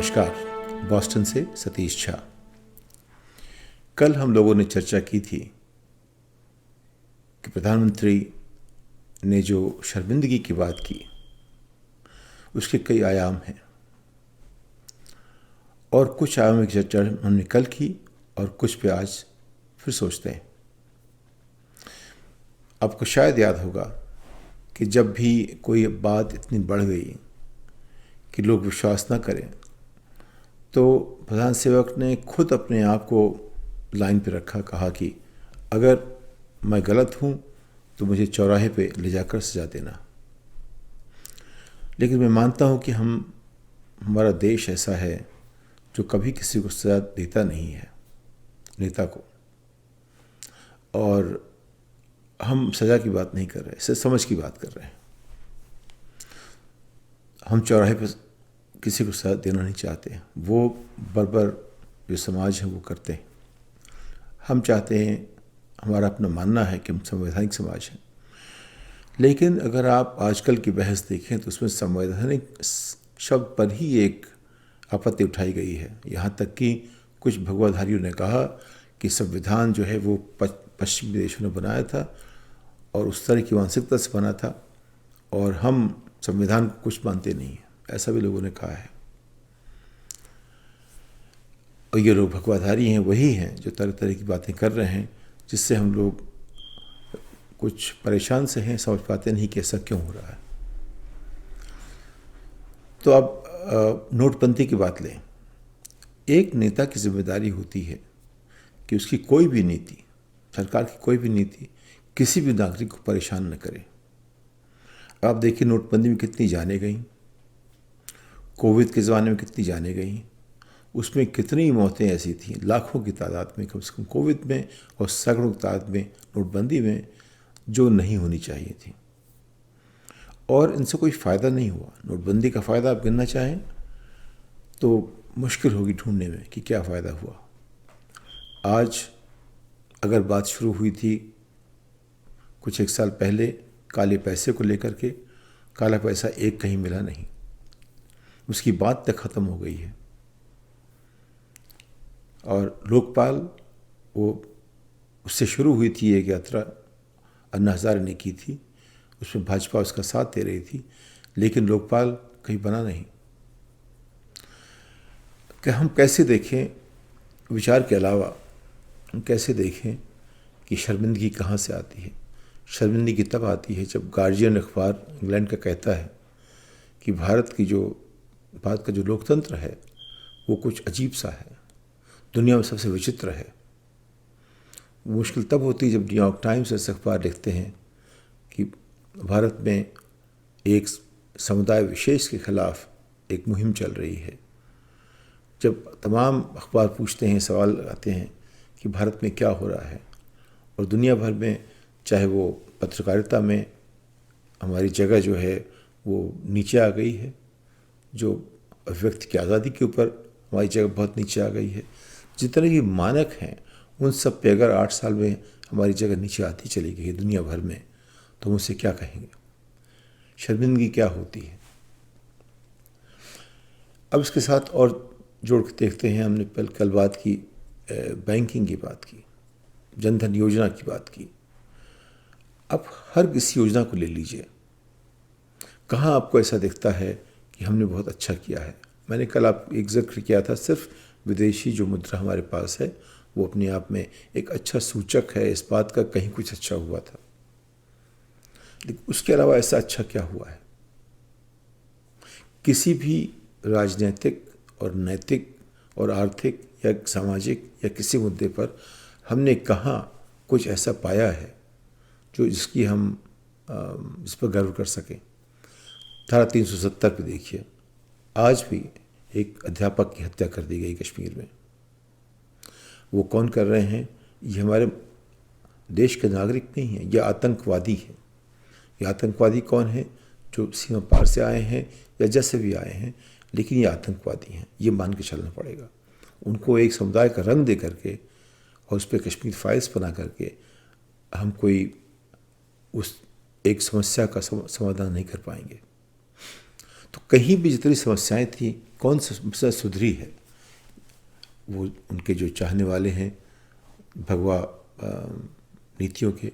नमस्कार। बॉस्टन से सतीश झा। कल हम लोगों ने चर्चा की थी कि प्रधानमंत्री ने जो शर्मिंदगी की बात की उसके कई आयाम हैं और कुछ आयामों की चर्चा हमने कल की और कुछ पे आज फिर सोचते हैं। आपको शायद याद होगा कि जब भी कोई बात इतनी बढ़ गई कि लोग विश्वास न करें तो प्रधान सेवक ने खुद अपने आप को लाइन पे रखा, कहा कि अगर मैं गलत हूँ तो मुझे चौराहे पे ले जाकर सजा देना। लेकिन मैं मानता हूँ कि हमारा देश ऐसा है जो कभी किसी को सजा देता नहीं है, नेता को। और हम सजा की बात नहीं कर रहे, सिर्फ समझ की बात कर रहे हैं। हम चौराहे पर किसी को सजा देना नहीं चाहते। वो बर्बर जो समाज है वो करते हैं। हम चाहते हैं, हमारा अपना मानना है कि हम संवैधानिक समाज हैं। लेकिन अगर आप आजकल की बहस देखें तो उसमें संवैधानिक शब्द पर ही एक आपत्ति उठाई गई है। यहाँ तक कि कुछ भगवाधारियों ने कहा कि संविधान जो है वो पश्चिमी देशों ने बनाया था और उस तरह की मानसिकता से बना था और हम संविधान को कुछ मानते नहीं हैं, ऐसा भी लोगों ने कहा है। और ये लोग भगवाधारी हैं, वही हैं जो तरह तरह की बातें कर रहे हैं जिससे हम लोग कुछ परेशान से हैं, समझ पाते नहीं कि ऐसा क्यों हो रहा है। तो अब नोटबंदी की बात लें। एक नेता की जिम्मेदारी होती है कि उसकी कोई भी नीति, सरकार की कोई भी नीति किसी भी नागरिक को परेशान न करे। आप देखिए नोटबंदी में कितनी जानें गई, कोविड के ज़माने में कितनी जानें गई, उसमें कितनी मौतें ऐसी थीं, लाखों की तादाद में कम से कम कोविड में और सैकड़ों की तादाद में नोटबंदी में, जो नहीं होनी चाहिए थी। और इनसे कोई फ़ायदा नहीं हुआ। नोटबंदी का फ़ायदा आप गिनना चाहें तो मुश्किल होगी ढूंढने में कि क्या फ़ायदा हुआ। आज अगर बात शुरू हुई थी कुछ एक साल पहले काले पैसे को लेकर के, काला पैसा एक कहीं मिला नहीं, उसकी बात तक ख़त्म हो गई है। और लोकपाल, वो उससे शुरू हुई थी एक यात्रा, अन्ना हज़ारे ने की थी, उसमें भाजपा उसका साथ दे रही थी, लेकिन लोकपाल कहीं बना नहीं। कि हम कैसे देखें, विचार के अलावा हम कैसे देखें कि शर्मिंदगी कहाँ से आती है। शर्मिंदगी तब आती है जब गार्जियन अखबार इंग्लैंड का कहता है कि भारत का जो लोकतंत्र है वो कुछ अजीब सा है, दुनिया में सबसे विचित्र है। मुश्किल तब होती है जब न्यूयॉर्क टाइम्स ऐसे अखबार लिखते हैं कि भारत में एक समुदाय विशेष के खिलाफ एक मुहिम चल रही है। जब तमाम अखबार पूछते हैं, सवाल आते हैं कि भारत में क्या हो रहा है, और दुनिया भर में, चाहे वो पत्रकारिता में हमारी जगह जो है वो नीचे आ गई है, जो अभिव्यक्ति की आज़ादी के ऊपर हमारी जगह बहुत नीचे आ गई है, जितने भी मानक हैं उन सब पे अगर 8 साल में हमारी जगह नीचे आती चली गई दुनिया भर में, तो मुझसे क्या कहेंगे। शर्मिंदगी क्या होती है। अब इसके साथ और जोड़ के देखते हैं। हमने कल बात की, बैंकिंग की बात की, जनधन योजना की बात की। अब हर किसी योजना को ले लीजिए, कहाँ आपको ऐसा दिखता है कि हमने बहुत अच्छा किया है। मैंने कल आप एक जिक्र किया था, सिर्फ विदेशी जो मुद्रा हमारे पास है वो अपने आप में एक अच्छा सूचक है इस बात का कहीं कुछ अच्छा हुआ था, लेकिन उसके अलावा ऐसा अच्छा क्या हुआ है। किसी भी राजनीतिक और नैतिक और आर्थिक या सामाजिक या किसी मुद्दे पर हमने कहाँ कुछ ऐसा पाया है जो जिसकी हम इस पर गर्व कर सकें। धारा 370 पे देखिए, आज भी एक अध्यापक की हत्या कर दी गई कश्मीर में। वो कौन कर रहे हैं? ये हमारे देश के नागरिक नहीं हैं, ये आतंकवादी हैं। ये आतंकवादी कौन है? जो सीमा पार से आए हैं या जैसे भी आए हैं, लेकिन ये आतंकवादी हैं, ये मान के चलना पड़ेगा। उनको एक समुदाय का रंग दे करके और उस पर कश्मीर फाइल्स बना करके हम कोई उस एक समस्या का समाधान नहीं कर पाएंगे। तो कहीं भी जितनी समस्याएं थी, कौन सी समस्या सुधरी है? वो उनके जो चाहने वाले हैं भगवा नीतियों के,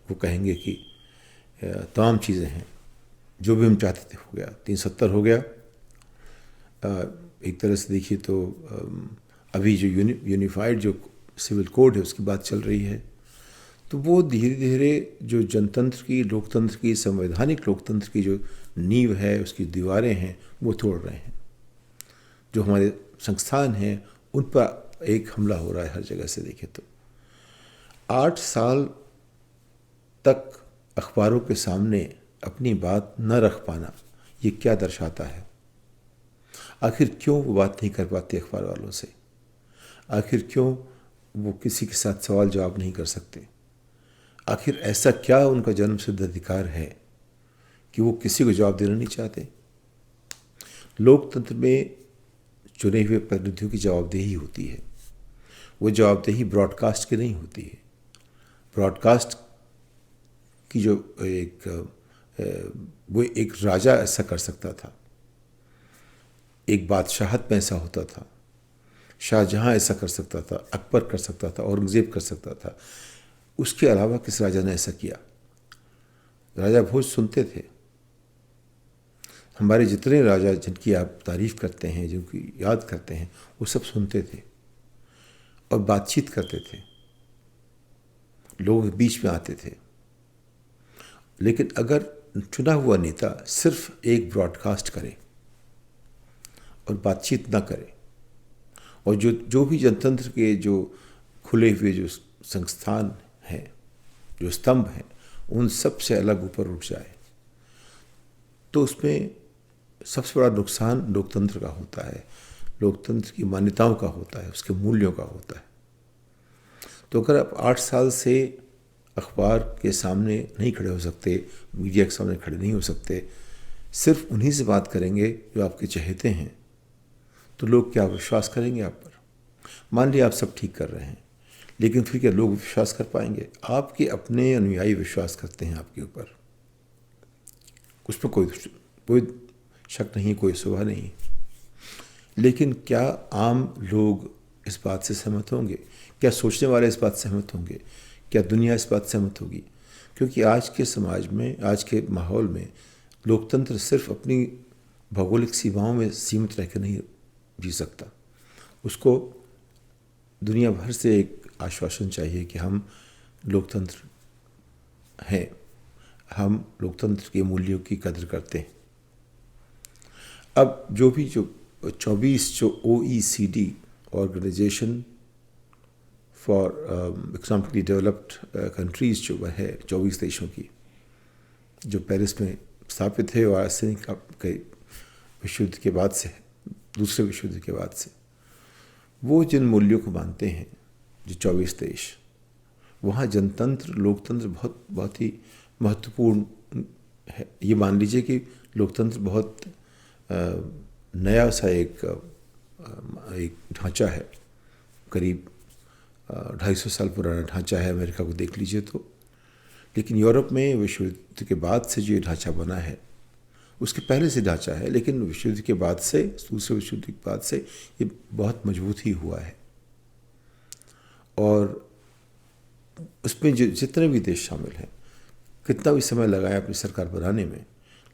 वो कहेंगे कि तमाम चीज़ें हैं, जो भी हम चाहते थे हो गया। 370 हो गया। एक तरह से देखिए तो अभी जो यूनिफाइड जो सिविल कोड है उसकी बात चल रही है। तो वो धीरे धीरे जो जनतंत्र की, लोकतंत्र की, संवैधानिक लोकतंत्र की जो नींव है, उसकी दीवारें हैं, वो तोड़ रहे हैं। जो हमारे संस्थान हैं उन पर एक हमला हो रहा है हर जगह से देखें तो। 8 साल तक अखबारों के सामने अपनी बात न रख पाना, ये क्या दर्शाता है? आखिर क्यों वो बात नहीं कर पाते अखबार वालों से? आखिर क्यों वो किसी के साथ सवाल जवाब नहीं कर सकते? आखिर ऐसा क्या उनका जन्मसिद्ध अधिकार है कि वो किसी को जवाब देना नहीं चाहते? लोकतंत्र में चुने हुए प्रतिनिधियों की जवाबदेही होती है। वो जवाबदेही ब्रॉडकास्ट की नहीं होती है। ब्रॉडकास्ट की जो वो एक राजा ऐसा कर सकता था, एक बादशाहत में ऐसा होता था, शाहजहां ऐसा कर सकता था, अकबर कर सकता था, औरंगजेब कर सकता था। उसके अलावा किस राजा ने ऐसा किया? राजा भोज सुनते थे। हमारे जितने राजा जिनकी आप तारीफ करते हैं, जिनकी याद करते हैं, वो सब सुनते थे और बातचीत करते थे, लोगों के बीच में आते थे। लेकिन अगर चुना हुआ नेता सिर्फ एक ब्रॉडकास्ट करे और बातचीत ना करे, और जो भी जनतंत्र के जो खुले हुए जो संस्थान हैं, जो स्तंभ हैं, उन सब से अलग ऊपर उठ जाए, तो उसमें सबसे बड़ा नुकसान लोकतंत्र का होता है, लोकतंत्र की मान्यताओं का होता है, उसके मूल्यों का होता है। तो अगर आप 8 साल से अखबार के सामने नहीं खड़े हो सकते, मीडिया के सामने खड़े नहीं हो सकते, सिर्फ उन्हीं से बात करेंगे जो आपके चहेते हैं, तो लोग क्या विश्वास करेंगे आप पर? मान लिया आप सब ठीक कर रहे हैं, लेकिन फिर क्या लोग विश्वास कर पाएंगे? आपके अपने अनुयायी विश्वास करते हैं आपके ऊपर, उस पर कोई शक नहीं, कोई सुबह नहीं। लेकिन क्या आम लोग इस बात से सहमत होंगे? क्या सोचने वाले इस बात से सहमत होंगे? क्या दुनिया इस बात से सहमत होगी? क्योंकि आज के समाज में, आज के माहौल में लोकतंत्र सिर्फ अपनी भौगोलिक सीमाओं में सीमित रह कर नहीं जी सकता। उसको दुनिया भर से एक आश्वासन चाहिए कि हम लोकतंत्र हैं, हम लोकतंत्र के मूल्यों की कदर करते हैं। अब जो 24 जो OECD organisation for economically developed countries जो वह है 24 देशों की, जो पेरिस में स्थापित है और आर्सेनिक के विश्व युद्ध के बाद से, दूसरे विश्व युद्ध के बाद से, वो जिन मूल्यों को मानते हैं जो 24 देश, वहाँ जनतंत्र, लोकतंत्र बहुत ही महत्वपूर्ण है। ये मान लीजिए कि लोकतंत्र बहुत नया सा एक ढांचा है, करीब 250 साल पुराना ढांचा है, अमेरिका को देख लीजिए तो। लेकिन यूरोप में विश्व युद्ध के बाद से जो ये ढांचा बना है, उसके पहले से ढांचा है, लेकिन विश्व युद्ध के बाद से, दूसरे विश्व युद्ध के बाद से ये बहुत मजबूत ही हुआ है। और उसमें जितने भी देश शामिल हैं, कितना भी समय लगाया अपनी सरकार बनाने में,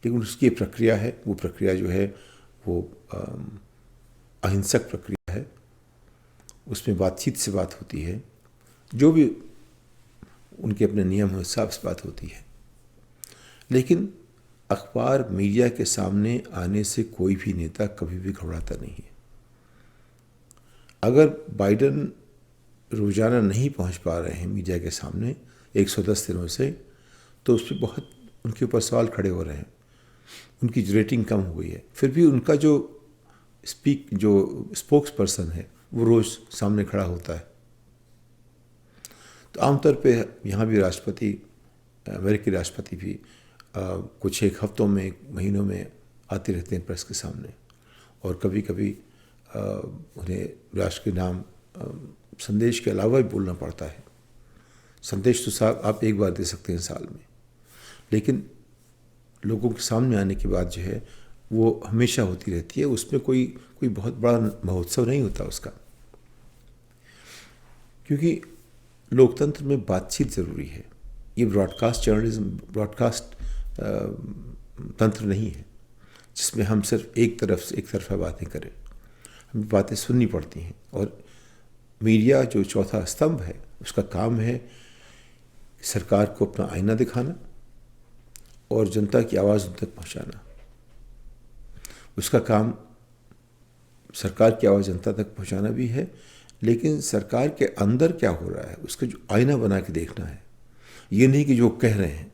लेकिन उसकी एक प्रक्रिया है। वो प्रक्रिया जो है वो अहिंसक प्रक्रिया है। उसमें बातचीत से बात होती है, जो भी उनके अपने नियम हैं हिसाब से बात होती है। लेकिन अखबार, मीडिया के सामने आने से कोई भी नेता कभी भी घबराता नहीं है। अगर बाइडन रोज़ाना नहीं पहुंच पा रहे हैं मीडिया के सामने 110 दिनों से, तो उस पर बहुत उनके ऊपर सवाल खड़े हो रहे हैं। उनकी रेटिंग कम हो गई है, फिर भी उनका जो स्पोक्स पर्सन है वो रोज़ सामने खड़ा होता है। तो आमतौर पे यहाँ भी राष्ट्रपति, अमेरिकी राष्ट्रपति भी कुछ एक हफ्तों में, महीनों में आते रहते हैं प्रेस के सामने, और कभी कभी उन्हें राष्ट्र के नाम संदेश के अलावा भी बोलना पड़ता है। संदेश तो साहब आप एक बार दे सकते हैं साल में, लेकिन लोगों के सामने आने के बाद जो है वो हमेशा होती रहती है, उसमें कोई कोई बहुत बड़ा महोत्सव नहीं होता उसका, क्योंकि लोकतंत्र में बातचीत ज़रूरी है। ये ब्रॉडकास्ट जर्नलिज्म, ब्रॉडकास्ट तंत्र नहीं है जिसमें हम सिर्फ एक तरफा बातें करें। हमें बातें सुननी पड़ती हैं, और मीडिया जो चौथा स्तंभ है उसका काम है सरकार को अपना आईना दिखाना और जनता की आवाज़ उन तक पहुंचाना। उसका काम सरकार की आवाज़ जनता तक पहुंचाना भी है, लेकिन सरकार के अंदर क्या हो रहा है उसका जो आईना बना के देखना है। ये नहीं कि जो कह रहे हैं,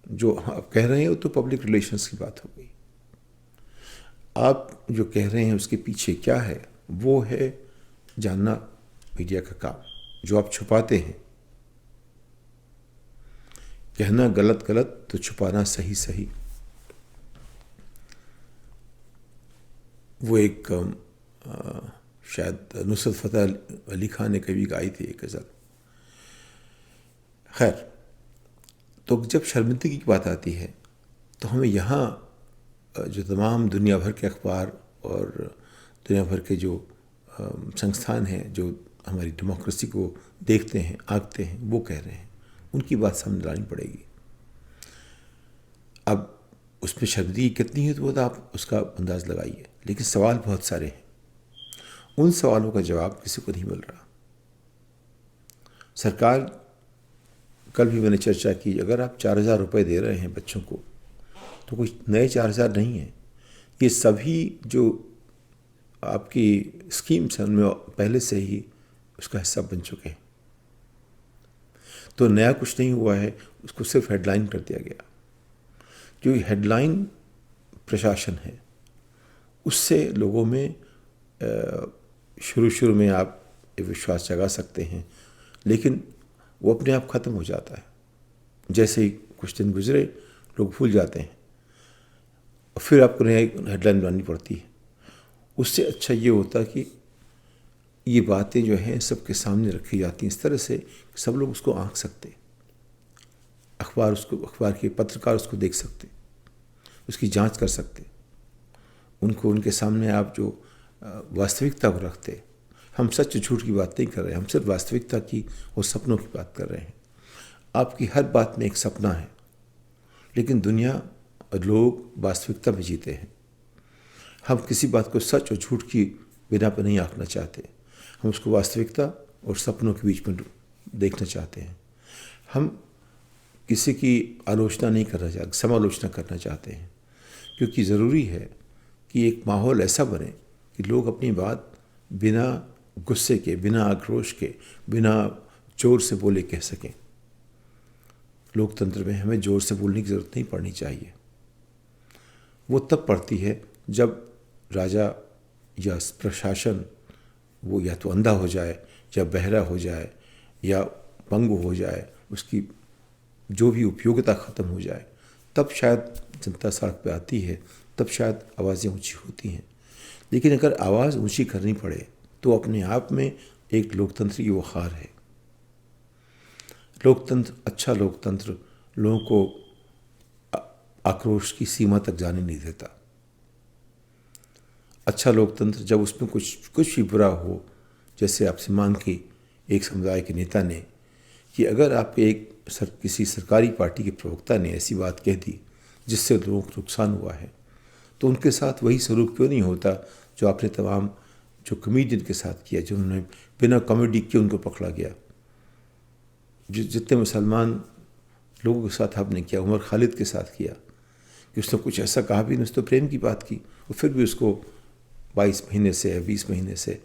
जो आप कह रहे हैं वो तो पब्लिक रिलेशंस की बात हो गई। आप जो कह रहे हैं उसके पीछे क्या है, वो है जानना मीडिया का काम। जो आप छुपाते हैं, कहना गलत गलत तो छुपाना सही सही, वो एक शायद नुसरत फ़तेह अली खान ने कभी गाई थी एक गज़ल। खैर, तो जब शर्मिंदगी की बात आती है तो हमें यहाँ जो तमाम दुनिया भर के अखबार और दुनिया भर के जो संस्थान हैं जो हमारी डेमोक्रेसी को देखते हैं, आंकते हैं, वो कह रहे हैं, उनकी बात सामने लानी पड़ेगी। अब उसमें शर्मिंदगी कितनी है तो वो आप उसका अंदाज़ लगाइए, लेकिन सवाल बहुत सारे हैं। उन सवालों का जवाब किसी को नहीं मिल रहा। सरकार, कल भी मैंने चर्चा की, अगर आप 4,000 रुपये दे रहे हैं बच्चों को तो कोई नए 4,000 नहीं है। ये सभी जो आपकी स्कीम्स हैं उनमें पहले से ही उसका हिस्सा बन चुके हैं। तो नया कुछ नहीं हुआ है, उसको सिर्फ हेडलाइन कर दिया गया। जो हेडलाइन प्रशासन है उससे लोगों में शुरू में आप एक विश्वास जगा सकते हैं, लेकिन वो अपने आप ख़त्म हो जाता है। जैसे ही कुछ दिन गुजरे लोग भूल जाते हैं और फिर आपको नई हेडलाइन बनानी पड़ती है। उससे अच्छा ये होता कि ये बातें जो हैं सबके सामने रखी जाती हैं इस तरह से कि सब लोग उसको आंक सकते, अखबार के पत्रकार उसको देख सकते, उसकी जांच कर सकते। उनके सामने आप जो वास्तविकता को रखते, हम सच झूठ की बात नहीं कर रहे हैं, हम सिर्फ वास्तविकता की और सपनों की बात कर रहे हैं। आपकी हर बात में एक सपना है, लेकिन दुनिया और लोग वास्तविकता में जीते हैं। हम किसी बात को सच और झूठ की बिना पर नहीं आंकना चाहते, हम उसको वास्तविकता और सपनों के बीच में देखना चाहते हैं। हम किसी की आलोचना नहीं करना चाहते, समालोचना करना चाहते हैं, क्योंकि ज़रूरी है कि एक माहौल ऐसा बने कि लोग अपनी बात बिना गुस्से के, बिना आक्रोश के, बिना जोर से बोले कह सकें। लोकतंत्र में हमें जोर से बोलने की ज़रूरत नहीं पड़नी चाहिए। वो तब पड़ती है जब राजा या प्रशासन वो या तो अंधा हो जाए या बहरा हो जाए या पंगु हो जाए, उसकी जो भी उपयोगिता ख़त्म हो जाए, तब शायद जनता सड़क पे आती है, तब शायद आवाज़ें ऊंची होती हैं। लेकिन अगर आवाज़ ऊंची करनी पड़े तो अपने आप में एक लोकतंत्र की वखार है। लोकतंत्र, अच्छा लोकतंत्र लोगों को आक्रोश की सीमा तक जाने नहीं देता। अच्छा लोकतंत्र जब उसमें कुछ भी बुरा हो, जैसे आपसे मांग की एक समुदाय के नेता ने कि अगर आप किसी सरकारी पार्टी के प्रवक्ता ने ऐसी बात कह दी जिससे लोगों को नुकसान हुआ है, तो उनके साथ वही सलूक क्यों नहीं होता जो आपने तमाम जो कॉमेडियन के साथ किया, जिन्होंने बिना कॉमेडी के उनको पकड़ा गया। जितने मुसलमान लोगों के साथ आपने किया, उमर खालिद के साथ किया कि उसने कुछ ऐसा कहा भी नहीं, उसने तो प्रेम की बात की, और फिर भी उसको 22 महीने से 20 महीने से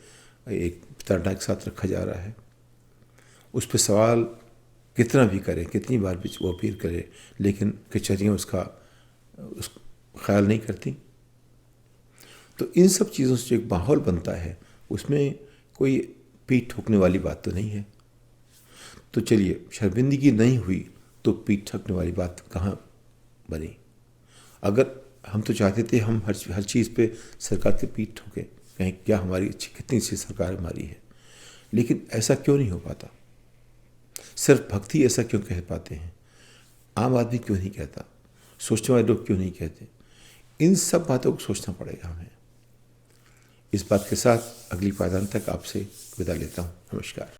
एक धरना के साथ रखा जा रहा है। उस पर सवाल कितना भी करें, कितनी बार भी वो अपील करे, लेकिन कचहरियाँ उसका ख्याल नहीं करती। तो इन सब चीज़ों से जो एक माहौल बनता है उसमें कोई पीठ ठोकने वाली बात तो नहीं है। तो चलिए, शर्मिंदगी नहीं हुई तो पीठ ठोकने वाली बात कहाँ बनी। अगर हम तो चाहते थे हम हर चीज़ पे सरकार के पीठ ठोके, कहें क्या हमारी कितनी अच्छी सरकार हमारी है, लेकिन ऐसा क्यों नहीं हो पाता। सिर्फ भक्ति ऐसा क्यों कह पाते हैं, आम आदमी क्यों नहीं कहता, सोचने वाले लोग क्यों नहीं कहते। इन सब बातों को सोचना पड़ेगा हमें। इस बात के साथ अगली पायदान तक आपसे विदा लेता हूँ। नमस्कार।